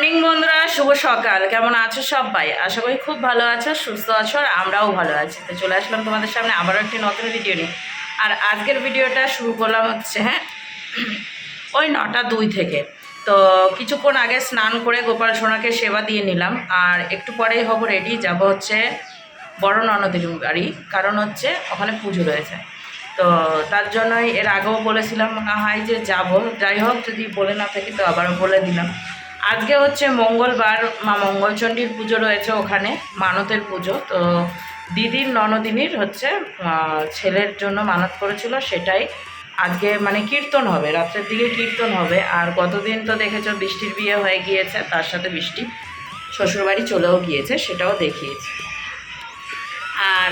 Morning বন্ধুরা, শুভ সকাল। কেমন আছো সবাই? আশা করি খুব ভালো আছো, সুস্থ আছো, আর আমরাও ভালো আছি। তো চলে আসলাম তোমাদের সামনে আবারও একটি নতুন ভিডিও নিয়ে। আর আজকের ভিডিওটা শুরু করলাম হচ্ছে ওই 9টা 2 থেকে। তো কিছুক্ষণ আগে স্নান করে গোপাল সোনাকে সেবা দিয়ে নিলাম, আর একটু পরেই হব রেডি, যাব হচ্ছে বড় ননদের বাড়ি। কারণ হচ্ছে ওখানে পুজো রয়েছে। তো তার জন্যই এর আগেও বলেছিলাম মনে হয় যে যাব। যাই হোক, যদি বলে না থাকি তো আবারও বলে দিলাম। আজকে হচ্ছে মঙ্গলবার, মা মঙ্গলচণ্ডীর পুজো রয়েছে ওখানে, মানতের পুজো। তো দিদির ননদিনীর হচ্ছে ছেলের জন্য মানত করেছিল, সেটাই আজকে মানে কীর্তন হবে, রাত্রের দিকে কীর্তন হবে। আর গতদিন তো দেখেছো বৃষ্টির বিয়ে হয়ে গিয়েছে, তার সাথে বৃষ্টি শ্বশুরবাড়ি চলেও গিয়েছে, সেটাও দেখিয়েছে। আর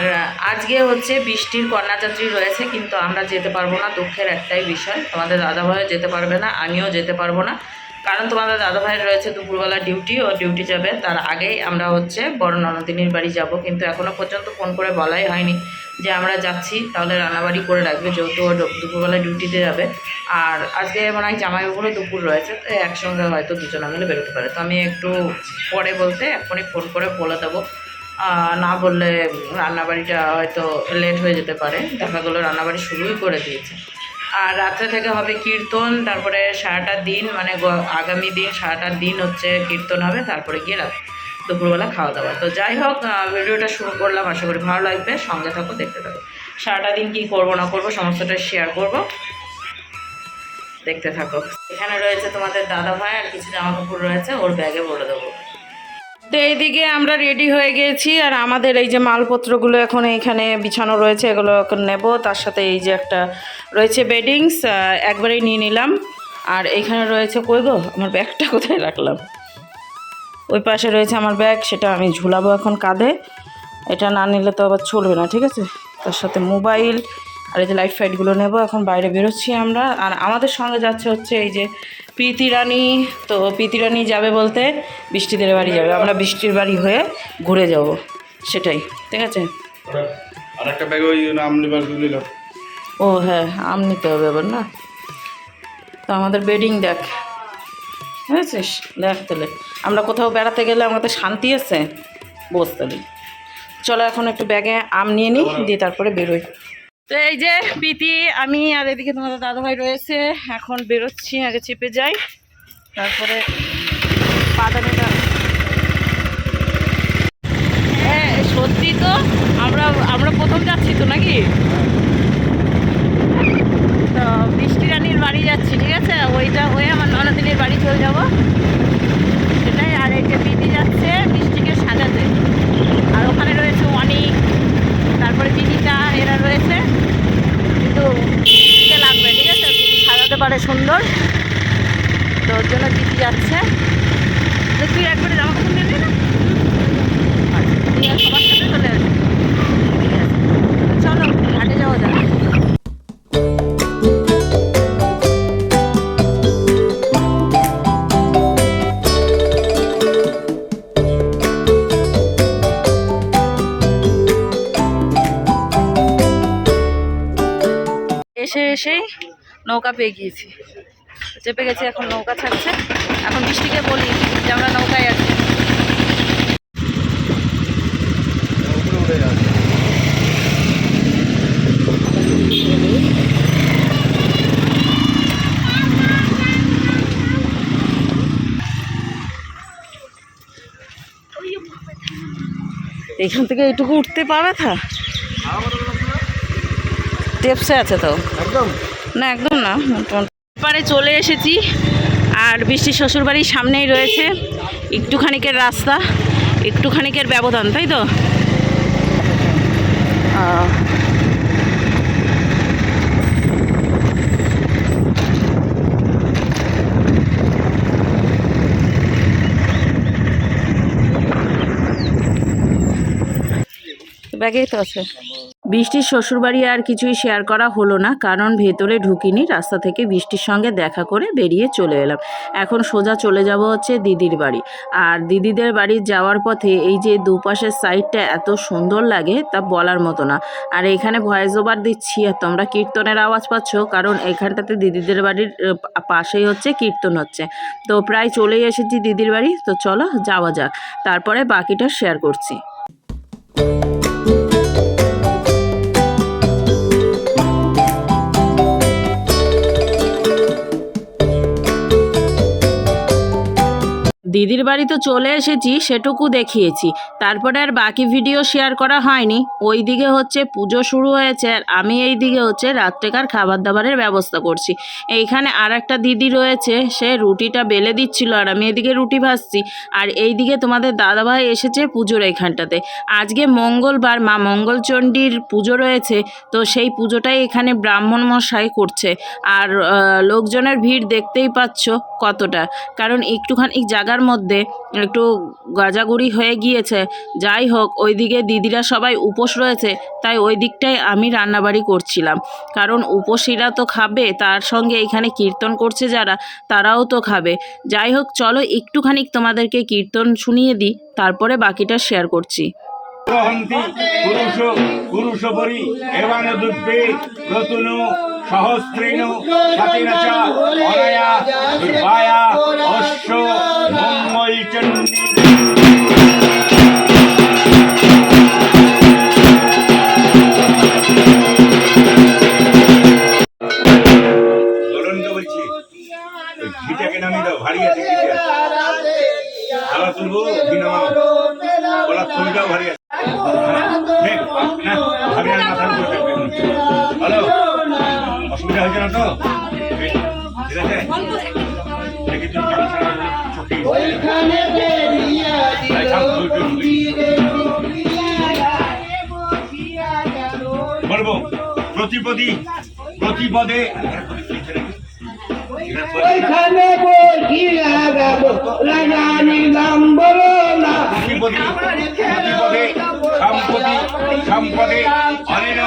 আজকে হচ্ছে বৃষ্টির কন্যাযাত্রী রয়েছে, কিন্তু আমরা যেতে পারবো না। দুঃখের একটাই বিষয়, তোমাদের দাদাভাইও যেতে পারবে না, আমিও যেতে পারবো না। কারণ তোমাদের দাদাভাইয়ের রয়েছে দুপুরবেলা ডিউটি, ও ডিউটি যাবে। তার আগেই আমরা হচ্ছে বড় ননদিনীর বাড়ি যাব, কিন্তু এখনও পর্যন্ত ফোন করে বলাই হয়নি যে আমরা যাচ্ছি, তাহলে রান্নাবাড়ি করে রাখবে, যেহেতু ও দুপুরবেলা ডিউটিতে যাবে। আর আজকে মনে হয় জামাইবাবুরও দুপুর রয়েছে, তো একসঙ্গে হয়তো দুজনে মিলে বেরোতে পারে। তো আমি একটু পরে বলতে এখনই ফোন করে বলে দেবো, না বললে রান্নাবাড়িটা হয়তো লেট হয়ে যেতে পারে। দেখা গেলো রান্নাবাড়ি শুরুই করে দিয়েছে। আর রাত্রে থেকে হবে কীর্তন, তারপরে সারাটা দিন মানে আগামী দিন সারাটা দিন হচ্ছে কীর্তন হবে, তারপরে গিয়ে দুপুরবেলা খাওয়া দাওয়া। তো যাই হোক, ভিডিওটা শুরু করলাম, আশা করি ভালো লাগবে, সঙ্গে থাকো, দেখতে থাকো। সারাটা দিন কী করবো না করবো সমস্তটা শেয়ার করব, দেখতে থাকো। এখানে রয়েছে তোমাদের দাদাভাই, আর কিছু জামা কাপড় রয়েছে, ওর ব্যাগে ভরে দেবো। তো এইদিকে আমরা রেডি হয়ে গেছি, আর আমাদের এই যে মালপত্রগুলো এখন এইখানে বিছানো রয়েছে, এগুলো এখন নেব। তার সাথে এই যে একটা রয়েছে বেডিংস, একবারেই নিয়ে নিলাম। আর এইখানে রয়েছে, কই গো আমার ব্যাগটা কোথায় রাখলাম? ওই পাশে রয়েছে আমার ব্যাগ, সেটা আমি ঝুলাবো এখন কাঁধে। এটা না নিলে তো আবার চলবে না, ঠিক আছে। তার সাথে মোবাইল আর এই যে লাইট ফাইটগুলো নেব। এখন বাইরে বেরোচ্ছি আমরা, আর আমাদের সঙ্গে যাচ্ছে হচ্ছে এই যে প্রীতি রানী। তো প্রীতি রানী যাবে বলতে বৃষ্টিদের বাড়ি যাবে, আমরা বৃষ্টির বাড়ি হয়ে ঘুরে যাব, সেটাই, ঠিক আছে। আরেকটা ব্যাগ ওই আম নিবার দিলাম। ও হ্যাঁ, আম নিতে হবে আবার না। তো আমাদের বেডিং দেখ, বুঝেছিস? দেখ তাহলে আমরা কোথাও বেড়াতে গেলে আমাদের শান্তি আছে, বসতে নেই। চলো এখন একটু ব্যাগে আম নিয়ে নিই, দিয়ে তারপরে বেরোই। তো এই যে প্রীতি, আমি আর এদিকে তোমাদের দাদাভাই রয়েছে, এখন বেরোচ্ছি। আগে চেপে যাই, তারপরে পাদানিটা। হ্যাঁ সত্যি তো, আমরা প্রথম যাচ্ছি তো নাকি। তো বৃষ্টি রানীর বাড়ি যাচ্ছি, ঠিক আছে, ওইটা হয়ে আমার ননদিনীর বাড়ি চলে যাব, সেটাই। আর এই যে প্রীতি যাচ্ছে বৃষ্টিকে সাজাতে, আর ওখানে রয়েছে অনেক, তারপরে বিনিতা, এরা রয়েছে। কিন্তু দিতে লাগবে, ঠিক আছে, দিদি সাজাতে পারে সুন্দর, তো ওর জন্য দিদি যাচ্ছে। তো তুই একবারে জামা কাপড় নিবি না? আচ্ছা, তুই আর সবার সাথে চলে আসবি, ঠিক আছে। চলো ঘাটে যাওয়া যাক। এসেই নৌকা পেয়ে গিয়েছি, চেপে গেছি, এখন নৌকা ছাড়ছে। এখন বৃষ্টিকে বলি যে আমরা নৌকায় আছি। এখান থেকে এইটুকু উঠতে পারবে? থা টেপসে আছে তো, একদম না একদম না, পারে চলে এসেছি। আর বৃষ্টির শ্বশুরবাড়ির সামনেই রয়েছে, একটুখানিকের রাস্তা, একটুখানিকের ব্যবধান, তাই তো। ব্যাগেই তো আছে। বৃষ্টির শ্বশুরবাড়ি আর কিছুই শেয়ার করা হলো না, কারণ ভেতরে ঢুকিনি, রাস্তা থেকে বৃষ্টির সঙ্গে দেখা করে বেরিয়ে চলে এলাম। এখন সোজা চলে যাব হচ্ছে দিদির বাড়ি। আর দিদিদের বাড়ি যাওয়ার পথে এই যে দুপাশের সাইডটা এত সুন্দর লাগে তা বলার মতো না। আর এখানে ভয়েস ওভার দিচ্ছি আর তোমরা কীর্তনের আওয়াজ পাচ্ছ, কারণ এখানটাতে দিদিদের বাড়ির পাশেই হচ্ছে কীর্তন হচ্ছে। তো প্রায় চলেই এসেছি দিদির বাড়ি, তো চলো যাওয়া যাক, তারপরে বাকিটা শেয়ার করছি। দিদির বাড়ি তো চলে এসেছি, সেটুকু দেখিয়েছি, তারপরে আর বাকি ভিডিও শেয়ার করা হয়নি। ওই দিকে হচ্ছে পুজো শুরু হয়েছে আর আমি এই দিকে হচ্ছে রাত্রেকার খাবার দাবারের ব্যবস্থা করছি। এইখানে আর একটা দিদি রয়েছে, সে রুটিটা বেলে দিচ্ছিল আর আমি এদিকে রুটি ভাজছি। আর এই দিকে তোমাদের দাদাভাই এসেছে পুজোর এইখানটাতে। আজকে মঙ্গলবার, মা মঙ্গলচণ্ডীর পুজো রয়েছে, তো সেই পুজোটাই এখানে ব্রাহ্মণ মশাই করছে। আর লোকজনের ভিড় দেখতেই পাচ্ছ কতটা, কারণ একটুখানি জায়গার মধ্যে একটু গাজাগুড়ি হয়ে গিয়েছে। যাই হোক, ওইদিকে দিদিরা সবাই উপোস রয়েছে, তাই ওই দিকটায় আমি রান্নাবাড়ি করছিলাম, কারণ উপোসীরা তো খাবে, তার সঙ্গে এখানে কীর্তন করছে যারা, তারাও তো খাবে। যাই হোক, চলো একটুখানি তোমাদেরকে কীর্তন শুনিয়ে দিই, তারপরে বাকিটা শেয়ার করছি। পুরুষপরি এবান দুর্বে রতুনু সহস্রেণ সাতিনা চ অনয়া দুর্বায়া অশ্ব মঙ্গলচণ্ডী। দোলনকে বলছি ঘিটাকে নামিয়ে দাও, ভারী আছে ঘিটা। থালা তুলবো, ঘি নামাও, গলার থলিটাও ভারী আছে। হ্যালো, অসুবিধা হয়েছে না তো? ঠিক আছে, দেখি তুমি বলবো প্রতিপদে প্রতিপদে সম্পদে অনেন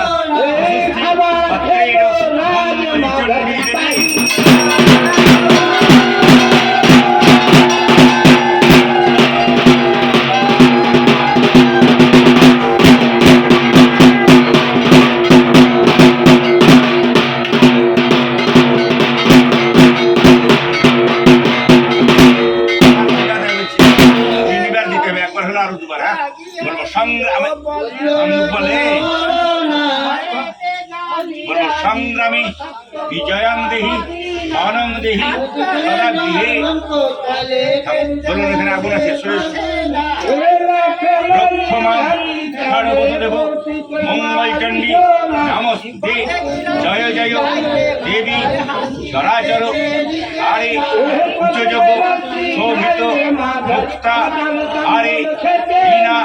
সংগ্রামী বিজয়াং দেহি অনং দেহি সদা গৃহে। বলুন, এখানে আগুন আছে। রক্ষমান সর্বদেব মঙ্গলচণ্ডী নমস্তে। জয় জয় দেবী চরাচর আরে উচ্চযোগ শোভিত মুক্তা আরে বীণা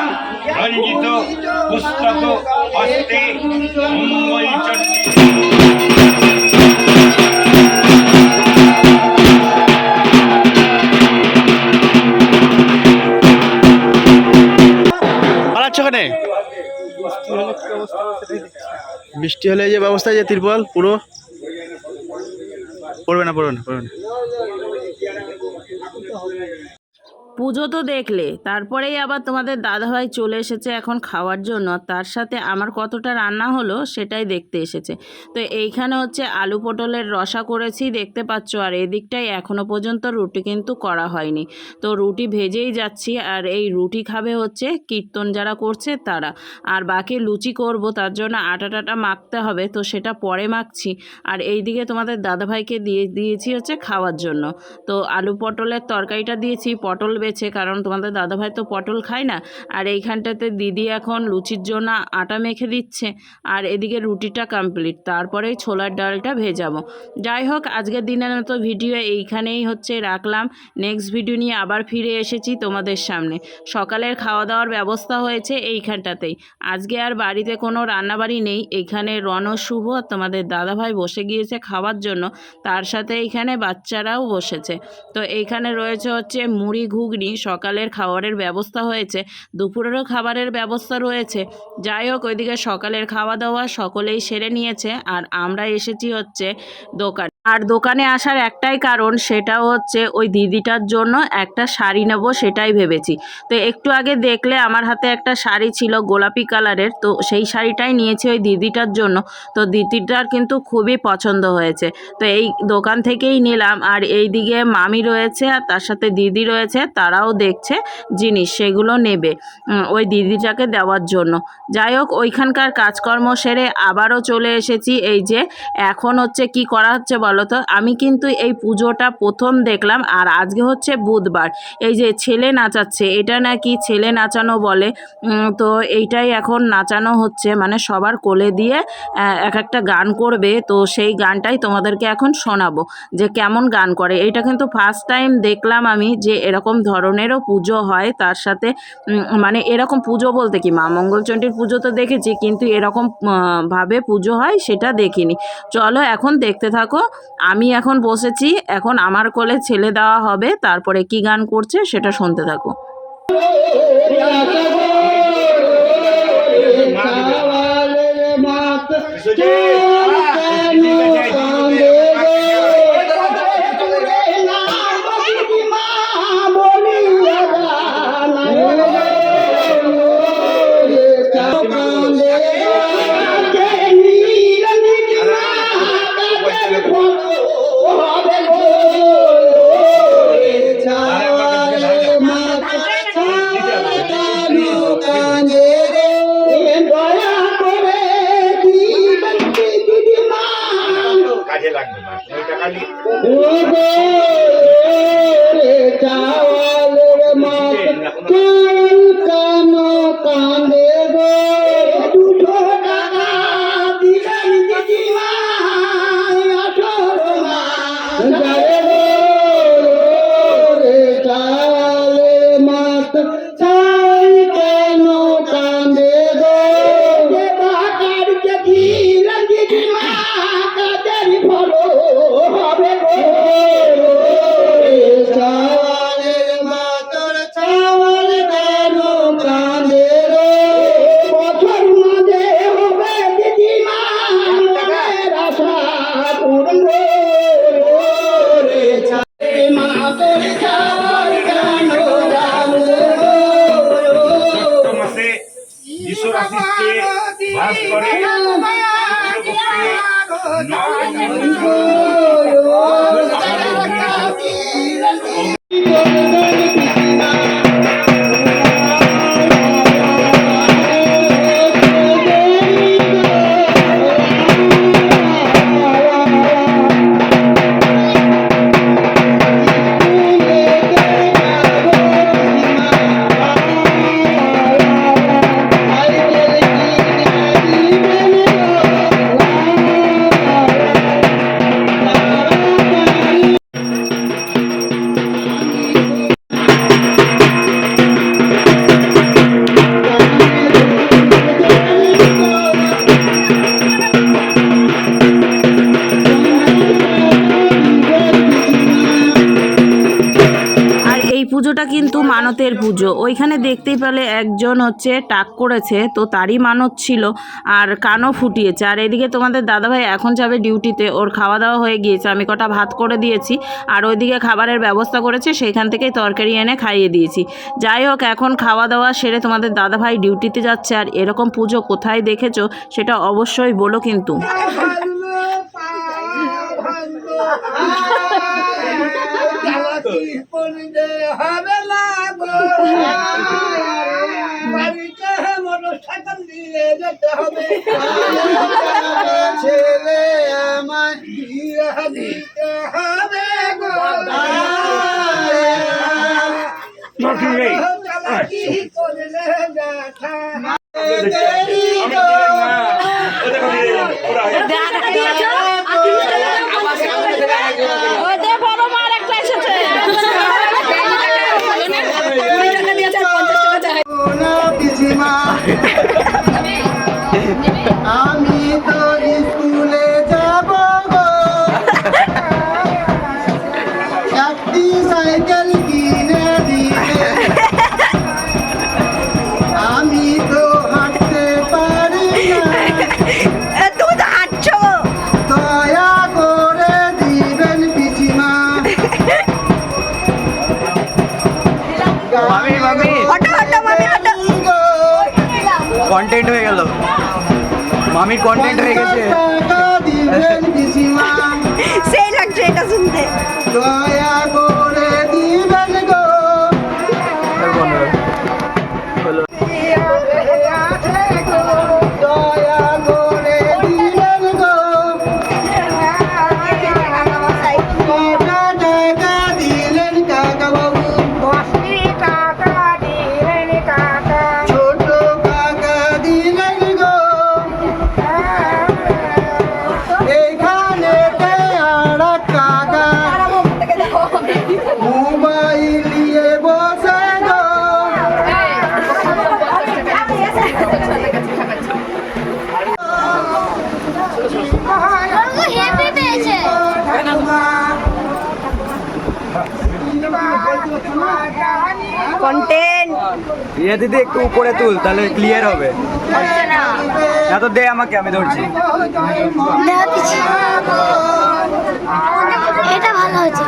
রঞ্জিত পুস্তক হস্তে মঙ্গলচণ্ডী। ওখানে বৃষ্টি হলে যে ব্যবস্থা, যে তিরপল পুরো পড়বে না। পুজো তো দেখলে, তারপরেই আবার তোমাদের দাদাভাই চলে এসেছে এখন খাওয়ার জন্য। তার সাথে আমার কতটা রান্না হলো সেটাই দেখতে এসেছে। তো এইখানে হচ্ছে আলু পটলের রসা করেছি, দেখতে পাচ্ছ। আর এদিকটাই এখনও পর্যন্ত রুটি কিন্তু করা হয়নি, তো রুটি ভেজেই যাচ্ছি। আর এই রুটি খাবে হচ্ছে কীর্তন যারা করছে তারা, আর বাকি লুচি করব, তার জন্য আটা টাটা মাখতে হবে, তো সেটা পরে মাখছি। আর এইদিকে তোমাদের দাদাভাইকে দিয়েছি হচ্ছে খাওয়ার জন্য। তো আলু পটলের তরকারিটা দিয়েছি, পটল বেছে, কারণ তোমাদের দাদাভাই তো পটল খায় না। আর এইখানটাতে দিদি এখন লুচির জন্য আটা মেখে দিচ্ছে, আর এদিকে রুটিটা কমপ্লিট, তারপরেই ছোলার ডালটা ভেজাবো। যাই হোক, আজকের দিনের মতো ভিডিও এইখানেই হচ্ছে রাখলাম। নেক্সট ভিডিও নিয়ে আবার ফিরে এসেছি তোমাদের সামনে। সকালের খাওয়া দাওয়ার ব্যবস্থা হয়েছে এইখানটাতেই। আজকে আর বাড়িতে কোনো রান্নাবাড়ি নেই, এইখানে রণ শুভ তোমাদের দাদাভাই বসে গিয়েছে খাওয়ার জন্য, তার সাথে এইখানে বাচ্চারাও বসেছে। তো এইখানে রয়েছে হচ্ছে মুড়ি ঘুগনি, ঘুগনি, সকালের খাবারের ব্যবস্থা হয়েছে, দুপুরেরও খাবারের ব্যবস্থা রয়েছে। যাই হোক, ওইদিকে সকালের খাওয়া দাওয়া সকলেই সেরে নিয়েছে, আর আমরা এসেছি হচ্ছে দোকান। আর দোকানে আসার একটাই কারণ, সেটা হচ্ছে ওই দিদিটার জন্য একটা শাড়ি নেব, সেটাই ভেবেছি। তো একটু আগে দেখলে আমার হাতে একটা শাড়ি ছিল গোলাপি কালারের, তো সেই শাড়িটাই নিয়েছি ওই দিদিটার জন্য। তো দিদিটার কিন্তু খুবই পছন্দ হয়েছে, তো এই দোকান থেকেই নিলাম। আর এই দিকে মামি রয়েছে আর তার সাথে দিদি রয়েছে, তারাও দেখছে জিনিস, সেগুলো নেবে ওই দিদিটাকে দেওয়ার জন্য। যাই হোক, ওইখানকার কাজকর্ম সেরে আবারও চলে এসেছি। এই যে এখন হচ্ছে কি করা হচ্ছে বলো তো, আমি কিন্তু এই পুজোটা প্রথম দেখলাম, আর আজকে হচ্ছে বুধবার। এই যে ছেলে নাচাচ্ছে, এটা নাকি ছেলে নাচানো বলে, তো এইটাই এখন নাচানো হচ্ছে, মানে সবার কোলে দিয়ে এক একটা গান করবে। তো সেই গানটাই তোমাদেরকে এখন শোনাবো যে কেমন গান করে। এটা কিন্তু ফার্স্ট টাইম দেখলাম আমি যে এরকম ধরনেরও পুজো হয়। তার সাথে মানে এরকম পুজো বলতে কি, মা মঙ্গলচণ্ডীর পুজো তো দেখেছি, কিন্তু এরকম ভাবে পুজো হয় সেটা দেখিনি। চলো এখন দেখতে থাকো। আমি এখন বসেছি, এখন আমার কোলে ছেলে দেওয়া হবে, তারপরে কি গান করছে সেটা শুনতে থাকো। কাজে লাগবে না ওই টাকা নিয়ে বাস করে পুজোটা কিন্তু মানতের পুজো। ওইখানে দেখতেই পেলে একজন হচ্ছে টাক করেছে, তো তারই মানত ছিল, আর কানও ফুটিয়েছে। আর এদিকে তোমাদের দাদাভাই এখন যাবে ডিউটিতে, ওর খাওয়া দাওয়া হয়ে গিয়েছে, আমি কটা ভাত করে দিয়েছি, আর ওইদিকে খাবারের ব্যবস্থা করেছে, সেইখান থেকেই তরকারি এনে খাইয়ে দিয়েছি। যাই হোক, এখন খাওয়া দাওয়া সেরে তোমাদের দাদাভাই ডিউটিতে যাচ্ছে। আর এরকম পুজো কোথায় দেখেছো সেটা অবশ্যই বলো কিন্তু। ছেলে আমার দিতে হবে গো করলে ব্যথা আমি তো স্কুলে যাব গো একটি সাইকেল কিনে দিবে মামি মামি কন্টেন্ট হয়ে গেল, মামির কন্টেন্ট হয়ে গেছে। সেই লাগছে এটা শুনতে। দয়া করে দিবেন গো দয়া করে দিবেন গো কটা টাকা দিলেন কাকা বাবু ছোট কাকা দিলেন গো এইখানেতে আর এক কাকা মোবাইল নিয়ে বসে গো কন্টেন্ট ইয়ে দিদি একটু উপরে তুল, তাহলে ক্লিয়ার হবে। হচ্ছে না। এত দে আমাকে, আমি ধরছি। এটা ভালো হয়েছে।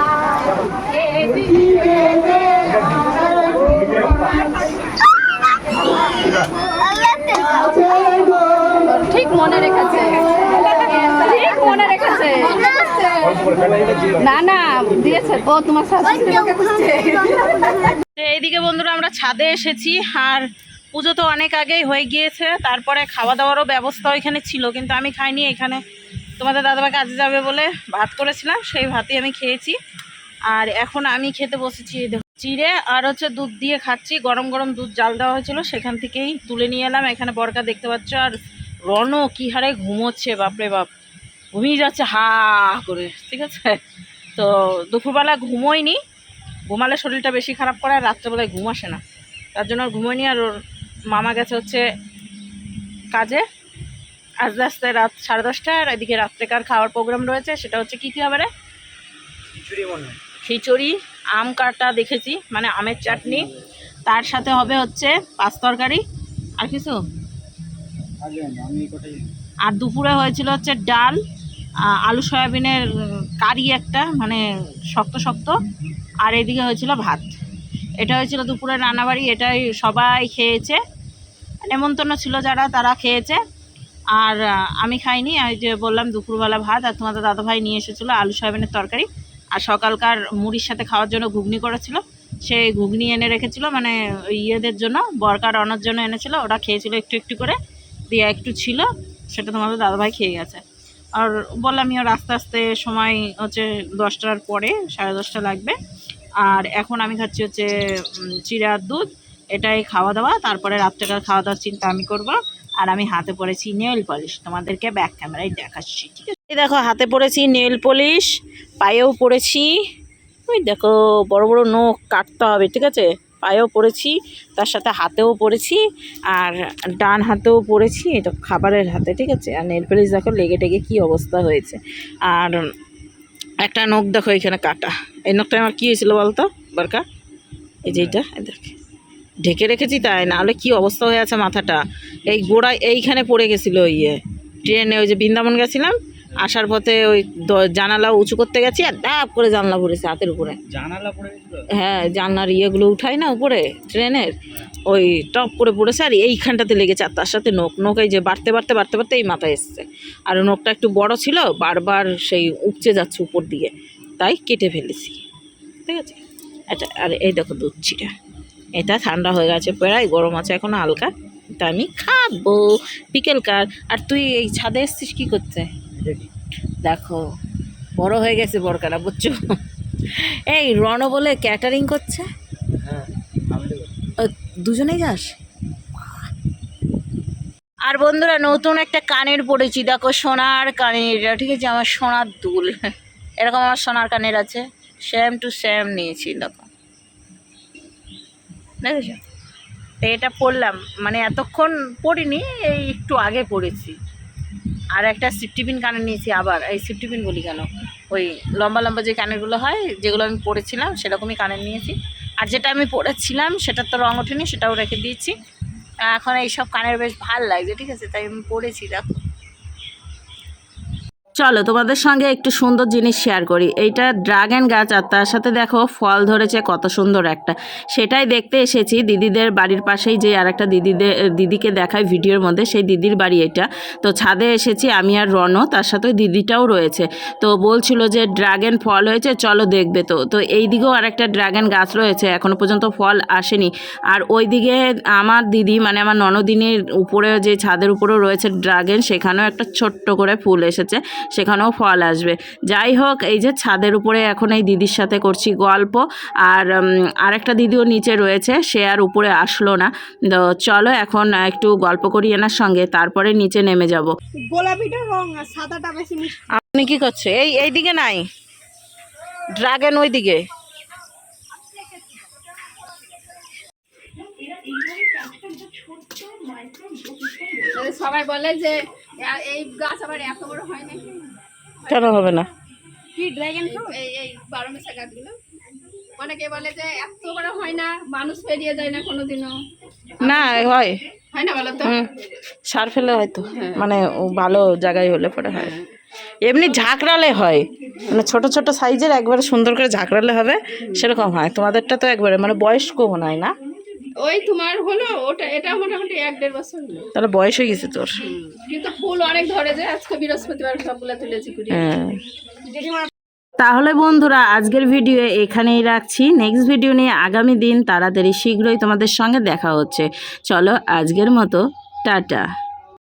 ঠিক মনে রেখেছে, ঠিক মনে রেখেছে। না না দিয়েছে ও তোমার সাথে। তো এইদিকে বন্ধুরা আমরা ছাদে এসেছি, আর পুজো তো অনেক আগেই হয়ে গিয়েছে। তারপরে খাওয়া দাওয়ারও ব্যবস্থা ওইখানে ছিল, কিন্তু আমি খাইনি। এখানে তোমাদের দাদাভাই কাজে যাবে বলে ভাত করেছিলাম, সেই ভাতই আমি খেয়েছি। আর এখন আমি খেতে বসেছি, দেখো চিড়ে আর হচ্ছে দুধ দিয়ে খাচ্ছি। গরম গরম দুধ জাল দেওয়া হয়েছিল, সেখান থেকেই তুলে নিয়ে এলাম। এখানে বরকা দেখতে পাচ্ছ, আর রণ কী হারে ঘুমোচ্ছে, বাপরে বাপ, ঘুমিয়ে যাচ্ছে হা করে, ঠিক আছে। তো দুপুরবেলা ঘুমোয়নি, ঘুমালে শরীরটা বেশি খারাপ করে, আর রাত্রেবেলায় ঘুম আসে না, তার জন্য আর ঘুমোয়নি। আর ওর মামা গেছে হচ্ছে কাজে, আস্তে আস্তে রাত 10:30। আর এদিকে রাত্রেকার খাওয়ার প্রোগ্রাম রয়েছে, সেটা হচ্ছে কী কী হবে রে? খিচুড়ি, আম কাটা দেখেছি, মানে আমের চাটনি, তার সাথে হবে হচ্ছে পাঁচ তরকারি, আর কিছু। আর দুপুরে হয়েছিল হচ্ছে ডাল, আলু সয়াবিনের কারি একটা, মানে শক্ত শক্ত, আর এদিকে হয়েছিল ভাত। এটা হয়েছিল দুপুরের রান্নাবাড়ি। এটাই সবাই খেয়েছে, নেমন্তন্ন ছিল যারা, তারা খেয়েছে। আর আমি খাইনি। আমি যে বললাম দুপুরবেলা ভাত, আর তোমাদের দাদাভাই নিয়ে এসেছিলো আলু সয়াবিনের তরকারি, আর সকালকার মুড়ির সাথে খাওয়ার জন্য ঘুগনি করেছিল, সেই ঘুগনি এনে রেখেছিল, মানে ইয়েদের জন্য, বরকার অনার জন্য এনেছিল। ওটা খেয়েছিল একটু একটু করে, দিয়ে একটু ছিল, সেটা তোমাদের দাদাভাই খেয়ে গেছে। আর বললাম আস্তে আস্তে সময় হচ্ছে 10টার পরে, 10:30 লাগবে। আর এখন আমি খাচ্ছি হচ্ছে চিড়ে আর দুধ, এটাই খাওয়া দাওয়া। তারপরে রাত্রেকার খাওয়া দাওয়ার চিন্তা আমি করব। আর আমি হাতে পরেছি নেল পলিশ, তোমাদেরকে ব্যাক ক্যামেরায় দেখাচ্ছি, ঠিক আছে। এই দেখো হাতে পরেছি নেল পলিশ, পায়েও পরেছি, ওই দেখো বড় বড় নখ কাটতে হবে, ঠিক আছে। পায়েও পরেছি, তার সাথে হাতেও পরেছি, আর ডান হাতেও পরেছি, এটা খাবারের হাতে, ঠিক আছে। আর নেল পলিশ দেখো লেগে টেগে কী অবস্থা হয়েছে। আর একটা নখ দেখো এখানে কাটা, এই নখটা আমার কী হয়েছিল বলতো বরকা? এই যে এইটা দেখ, ঢেকে রেখেছি, তাই নাহলে কী অবস্থা হয়ে আছে মাথাটা। এই গোড়ায় এইখানে পড়ে গেছিলো ট্রেনে, ওই যে বৃন্দাবন গেছিলাম, আসার পথে ওই জানালা উঁচু করতে গেছি, আর ডাব করে জানলা পড়েছে হাতের উপরে। জানালা পড়ে গেছিল? হ্যাঁ, জানলার ইয়েগুলো উঠায় না উপরে ট্রেনের, ওই টপ করে পড়েছে। আর এইখানটাতে লেগেছে, আর তার সাথে নখ এই যে বাড়তে বাড়তে বাড়তে বাড়তে এই মাথায় এসছে। আর নখটা একটু বড় ছিল, বারবার সেই উপচে যাচ্ছে উপর দিকে, তাই কেটে ফেলেছি, ঠিক আছে। এটা আর এই দেখো দুধ চিড়া, এটা ঠান্ডা হয়ে গেছে প্রায়, গরম আছে এখনো হালকা, এটা আমি খাবো বিকেলকার। আর তুই এই ছাদে এসছিস কী করতে? দেখো বড় হয়ে গেছে বরকারা, বুঝছো। এই রণ বলে ক্যাটারিং করছে, দুজনেই যাস। আর বন্ধুরা নতুন একটা কানের পড়েছি, দেখো সোনার কানের, ঠিক আছে, আমার সোনার দুল, এরকম আমার সোনার কানের আছে, সেম টু সেম নিয়েছি, দেখো দেখেছো। তো এটা পরলাম, মানে এতক্ষণ পরিনি, এই একটু আগে পরেছি। আর একটা সিফটিপিন কানের নিয়েছি, আবার এই সিফটিপিন বলি কেন, ওই লম্বা লম্বা যে কানেরগুলো হয়, যেগুলো আমি পরেছিলাম সেরকমই কানের নিয়েছি। আর যেটা আমি পরেছিলাম সেটার তো রঙ ওঠেনি, সেটাও রেখে দিয়েছি। এখন এইসব কানের বেশ ভাল লাগছে, ঠিক আছে, তাই আমি পরেছি, দেখো। চলো তোমাদের সঙ্গে একটু সুন্দর জিনিস শেয়ার করি। এইটা ড্রাগন গাছ, আর তার সাথে দেখো ফল ধরেছে কত সুন্দর একটা, সেটাই দেখতে এসেছি। দিদিদের বাড়ির পাশেই যে আর একটা দিদিকে দেখায় ভিডিওর মধ্যে, সেই দিদির বাড়ি এটা। তো ছাদে এসেছি আমি আর রণ, তার সাথে দিদিটাও রয়েছে। তো বলছিল যে ড্রাগন ফল হয়েছে, চলো দেখবে। তো এই দিকেও আর একটা ড্রাগন গাছ রয়েছে, এখনও পর্যন্ত ফল আসেনি। আর ওই দিকে আমার দিদি মানে আমার ননদিনীর উপরে যে ছাদের উপরেও রয়েছে ড্রাগন, সেখানেও একটা ছোট্ট করে ফুল এসেছে, সেখানেও ফল আসবে। যাই হোক, এই যে ছাদের উপরে এখন এই দিদির সাথে করছি গল্প। আর আরেকটা দিদিও নিচে রয়েছে, সে আর উপরে আসলো না। তো চলো এখন একটু গল্প করি এনার সঙ্গে, তারপরে নিচে নেমে যাব। গোলাপিটা রং আর সাদাটা বেশি মিষ্টি। আপনি কি করছে? এই দিকে নাই ড্রাগন, ওই দিকে। সবাই বলে যে এই গাছ আবার এত বড় হয় নাকি? কেন হবে না? কি ড্রাগন ফ্রুট এই 12 মাসা গাছগুলো অনেকে বলে যে এত বড় হয় না, মানুষ পেরিয়ে যায় না কোনোদিনও। না হয় হয় না বলো তো? সার ফেলে হয়তো, মানে ভালো জায়গায় হলে পরে হয়। এমনি ঝাঁকড়ালে হয়, মানে ছোট ছোট সাইজের একবারে সুন্দর করে ঝাঁকড়ালে হবে, সেরকম হয়। তোমাদেরটা তো একবারে মানে বয়স্ক মনে হয় না? ওই তোমার হলো ওটা, এটা মোটামুটি 1-1.5 বছর হলো। তাহলে বয়স হয়ে গেছে তোর। কিন্তু ফুল অনেক ধরে যায়। আজকে বৃহস্পতিবার সবগুলো তুলেছি কুড়ি। হ্যাঁ। তাহলে বন্ধুরা আজকের ভিডিও এখানেই রাখছি। নেক্সট ভিডিও নিয়ে আগামী দিন তাড়াতাড়ি শীঘ্রই তোমাদের সঙ্গে দেখা হচ্ছে। চলো আজকের মতো টাটা।